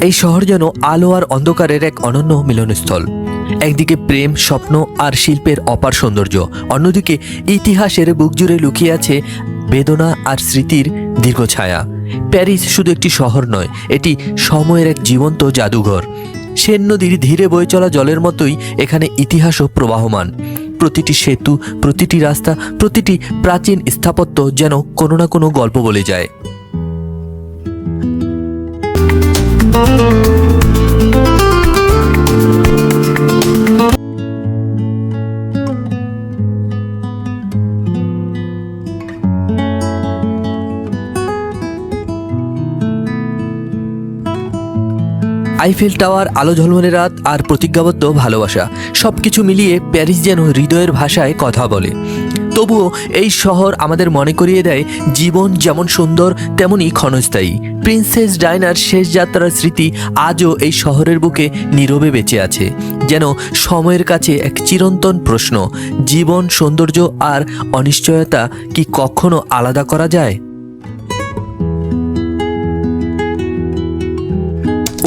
এই শহর যেন আলো আর অন্ধকারের এক অনন্য মিলনস্থল। একদিকে প্রেম, স্বপ্ন আর শিল্পের অপার সৌন্দর্য, অন্যদিকে ইতিহাসের বুক জুড়ে লুকিয়ে আছে বেদনা আর স্মৃতির দীর্ঘ ছায়া। প্যারিস শুধু একটি শহর নয়, এটি সময়ের এক জীবন্ত জাদুঘর। সেন নদীর ধীরে বয়ে চলা জলের মতোই এখানে ইতিহাসও প্রবাহমান। প্রতিটি সেতু, প্রতিটি রাস্তা, প্রতিটি প্রাচীন স্থাপত্য যেন কোনো না কোনো গল্প বলে যায়। আইফেল টাওয়ার, আলো ঝলমলে রাত আর প্রতিজ্ঞাবদ্ধ ভালোবাসা, সবকিছু মিলিয়ে প্যারিস যেন হৃদয়ের ভাষায় কথা বলে। তবুও এই শহর আমাদের মনে করিয়ে দেয় জীবন যেমন সুন্দর তেমনই ক্ষণস্থায়ী। প্রিন্সেস ডায়নার শেষ যাত্রার স্মৃতি আজও এই শহরের বুকে নীরবে বেঁচে আছে, যেন সময়ের কাছে এক চিরন্তন প্রশ্ন, জীবন, সৌন্দর্য আর অনিশ্চয়তা কি কখনো আলাদা করা যায়?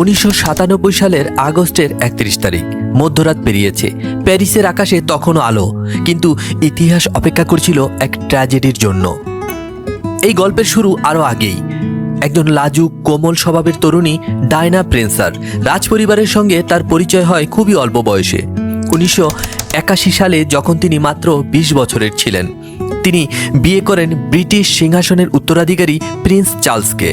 1997 সালের আগস্টের 31 তারিখ, মধ্যরাত পেরিয়েছে। প্যারিসের আকাশে তখনও আলো, কিন্তু ইতিহাস অপেক্ষা করছিল এক ট্র্যাজেডির জন্য। এই গল্পের শুরু আরও আগেই। একজন লাজুক, কোমল স্বভাবের তরুণী ডায়না প্রেন্সার রাজপরিবারের সঙ্গে তার পরিচয় হয় খুবই অল্প বয়সে। 1981 সালে যখন তিনি মাত্র 20 বছরের ছিলেন, তিনি বিয়ে করেন ব্রিটিশ সিংহাসনের উত্তরাধিকারী প্রিন্স চার্লসকে।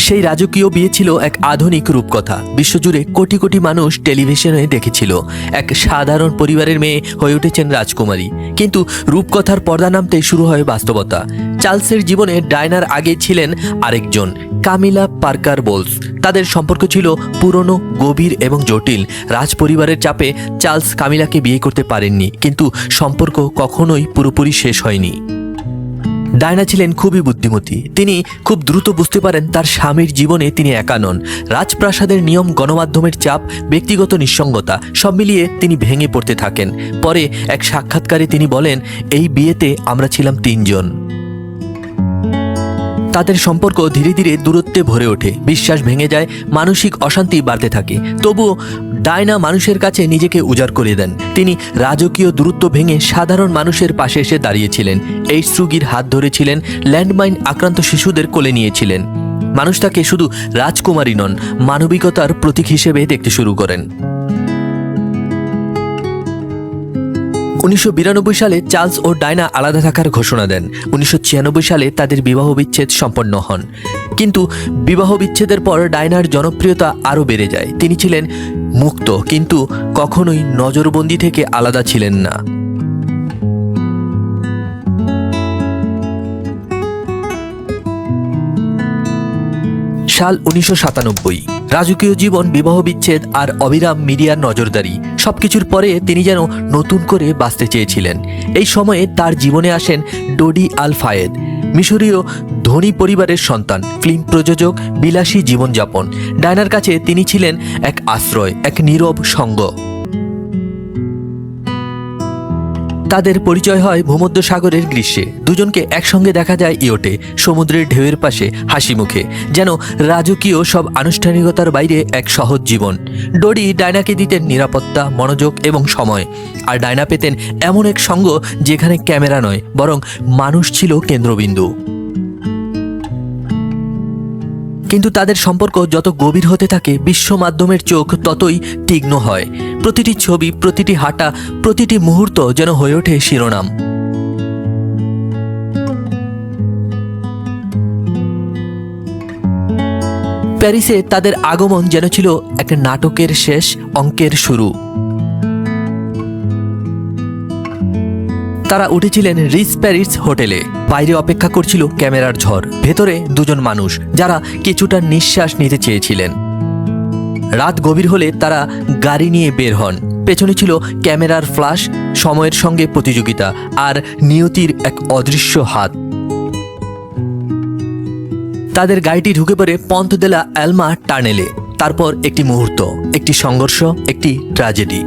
সেই রাজকীয় বিয়ে ছিল এক আধুনিক রূপকথা। বিশ্বজুড়ে কোটি কোটি মানুষ টেলিভিশনে দেখেছিল এক সাধারণ পরিবারের মেয়ে হয়ে উঠেছেন রাজকুমারী। কিন্তু রূপকথার পর্দা নামতে শুরু হয় বাস্তবতা। চার্লসের জীবনে ডায়নার আগে ছিলেন আরেকজন, কামিলা পার্কার বোলস। তাদের সম্পর্ক ছিল পুরনো, গভীর এবং জটিল। রাজপরিবারের চাপে চার্লস কামিলাকে বিয়ে করতে পারেননি, কিন্তু সম্পর্ক কখনোই পুরোপুরি শেষ হয়নি। ডায়না ছিলেন খুবই বুদ্ধিমতী। তিনি খুব দ্রুত বুঝতে পারেন তার স্বামীর জীবনে তিনি একা নন। রাজপ্রাসাদের নিয়ম, গণমাধ্যমের চাপ, ব্যক্তিগত নিঃসঙ্গতা, সব মিলিয়ে তিনি ভেঙে পড়তে থাকেন। পরে এক সাক্ষাৎকারে তিনি বলেন, এই বিয়েতে আমরা ছিলাম 3 জন। তাদের সম্পর্ক ধীরে ধীরে দূরত্বে ভরে ওঠে, বিশ্বাস ভেঙে যায়, মানসিক অশান্তি বাড়তে থাকে। তবুও ডায়না মানুষের কাছে নিজেকে উজাড় করে দেন। তিনি রাজকীয় দূরত্ব ভেঙে সাধারণ মানুষের পাশে এসে দাঁড়িয়েছিলেন। এইডস রোগীর হাত ধরেছিলেন, ল্যান্ডমাইন আক্রান্ত শিশুদের কোলে নিয়েছিলেন। মানুষ তাকে শুধু রাজকুমারী নন, মানবিকতার প্রতীক হিসেবে দেখতে শুরু করেন। 1992 সালে চার্লস ও ডায়না আলাদা থাকার ঘোষণা দেন। 1996 সালে তাদের বিবাহ বিচ্ছেদ সম্পন্ন হন। কিন্তু বিবাহ বিচ্ছেদের পর ডায়নার জনপ্রিয়তা আরও বেড়ে যায়। তিনি ছিলেন মুক্ত, কিন্তু কখনোই নজরবন্দি থেকে আলাদা ছিলেন না। সাল 1997। রাজকীয় জীবন, বিবাহ বিচ্ছেদ আর অবিরাম মিডিয়ার নজরদারি, সবকিছুর পরে তিনি যেন নতুন করে বাঁচতে চেয়েছিলেন। এই সময়ে তার জীবনে আসেন ডোডি আল ফায়েদ, মিশরীয় ধনী পরিবারের সন্তান, ফিল্ম প্রযোজক, বিলাসী জীবনযাপন। ডায়নার কাছে তিনি ছিলেন এক আশ্রয়, এক নীরব সঙ্গ। তাদের পরিচয় হয় ভূমধ্যসাগরের গ্রীষ্মে। দুজনকে একসঙ্গে দেখা যায় ইয়টে, সমুদ্রের ঢেউয়ের পাশে, হাসি মুখে, যেন রাজকীয় সব আনুষ্ঠানিকতার বাইরে এক সহজ জীবন। ডোডি ডায়নাকে দিতেন নিরাপত্তা, মনোযোগ এবং সময়, আর ডায়না পেতেন এমন এক সঙ্গ যেখানে ক্যামেরা নয়, বরং মানুষ ছিল কেন্দ্রবিন্দু। কিন্তু তাদের সম্পর্ক যত গভীর হতে থাকে, বিশ্ব মাধ্যমের চোখ ততই তীক্ষ্ণ হয়। প্রতিটি ছবি, প্রতিটি হাঁটা, প্রতিটি মুহূর্ত যেন হয়ে ওঠে শিরোনাম। প্যারিসে তাদের আগমন যেন ছিল এক নাটকের শেষ অঙ্কের শুরু। তারা উঠেছিলেন রিচ প্যারিস হোটেলে। বাইরে অপেক্ষা করছিল ক্যামেরার ঝড়, ভেতরে 2 জন মানুষ যারা কিছুটা নিঃশ্বাস নিতে চেয়েছিলেন। রাত গভীর হলে তারা গাড়ি নিয়ে বের হন। পেছনে ছিল ক্যামেরার ফ্ল্যাশ, সময়ের সঙ্গে প্রতিযোগিতা আর নিয়তির এক অদৃশ্য হাত। তাদের গাড়িটি ঢুকে পড়ে পন্ত দে লা আলমা টানেলে। তারপর একটি মুহূর্ত, একটি সংঘর্ষ, একটি ট্র্যাজেডি।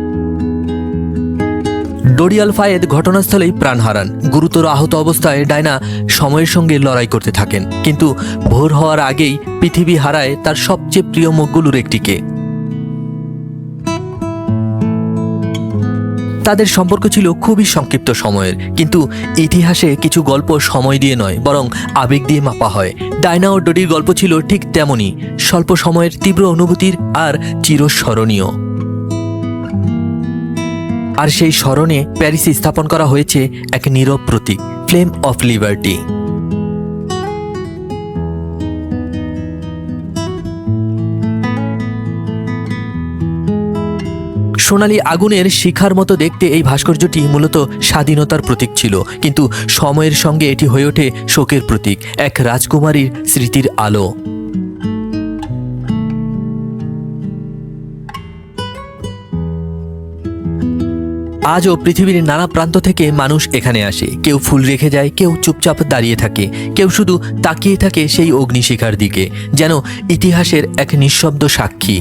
ডোরিয়াল ফায়েদ ঘটনাস্থলেই প্রাণ হারান। গুরুতর আহত অবস্থায় ডায়না সময়ের সঙ্গে লড়াই করতে থাকেন, কিন্তু ভোর হওয়ার আগেই পৃথিবী হারায় তার সবচেয়ে প্রিয় মুখগুলোর একটিকে। তাদের সম্পর্ক ছিল খুবই সংক্ষিপ্ত সময়ের, কিন্তু ইতিহাসে কিছু গল্প সময় দিয়ে নয় বরং আবেগ দিয়ে মাপা হয়। ডায়না ও ডোরির গল্প ছিল ঠিক তেমনই, স্বল্প সময়ের তীব্র অনুভূতির আর চিরস্মরণীয়। আর সেই স্মরণে প্যারিসে স্থাপন করা হয়েছে এক নীরব প্রতীক, ফ্লেম অফ লিবার্টি। সোনালী আগুনের শিখার মতো দেখতে এই ভাস্কর্যটি মূলত স্বাধীনতার প্রতীক ছিল, কিন্তু সময়ের সঙ্গে এটি হয়ে ওঠে শোকের প্রতীক, এক রাজকুমারীর স্মৃতির আলো। আজও পৃথিবীর নানা প্রান্ত থেকে মানুষ এখানে আসে। কেউ ফুল রেখে যায়, কেউ চুপচাপ দাঁড়িয়ে থাকে, কেউ শুধু তাকিয়ে থাকে সেই অগ্নিশিখার দিকে, যেন ইতিহাসের এক নিঃশব্দ সাক্ষী।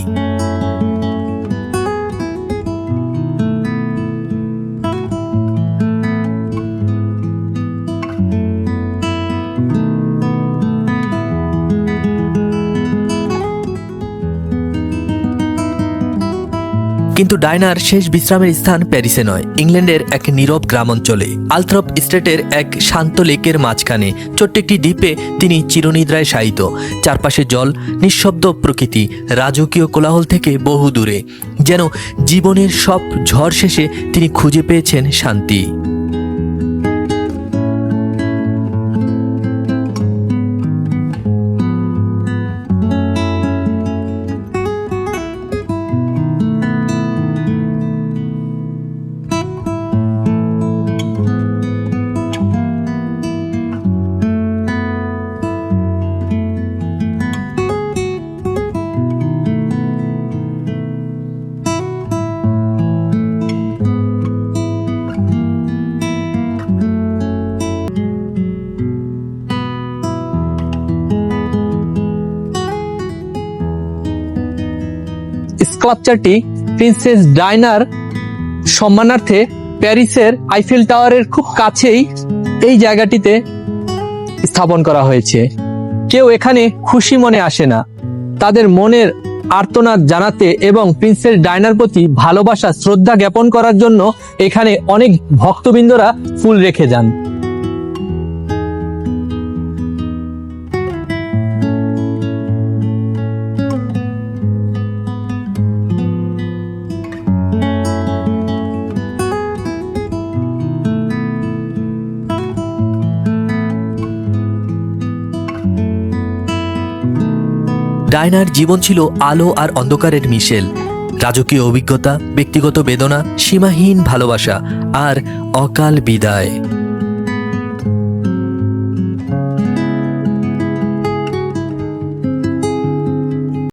কিন্তু ডায়নার শেষ বিশ্রামের স্থান প্যারিসে নয়, ইংল্যান্ডের এক নীরব গ্রামাঞ্চলে, আলথ্রপ স্টেটের এক শান্ত লেকের মাঝখানে ছোট্ট একটি দ্বীপে তিনি চিরনিদ্রায় শায়িত। চারপাশে জল, নিঃশব্দ প্রকৃতি, রাজকীয় কোলাহল থেকে বহু দূরে, যেন জীবনের সব ঝড় শেষে তিনি খুঁজে পেয়েছেন শান্তি। স্কাল্পচারটি প্রিন্সেস ডায়নার সম্মানার্থে প্যারিসের আইফেল টাওয়ারের খুব কাছেই এই জায়গাটিতে স্থাপন করা হয়েছে। কেউ এখানে খুশি মনে আসে না, তাদের মনের আর্তনাদ জানাতে এবং প্রিন্সেস ডায়নার প্রতি ভালোবাসা শ্রদ্ধা জ্ঞাপন করার জন্য এখানে অনেক ভক্তবৃন্দরা ফুল রেখে যান। ডায়নার জীবন ছিল আলো আর অন্ধকারের মিশেল, রাজকীয় অভিজ্ঞতা, ব্যক্তিগত বেদনা, সীমাহীন ভালোবাসা আর অকাল বিদায়।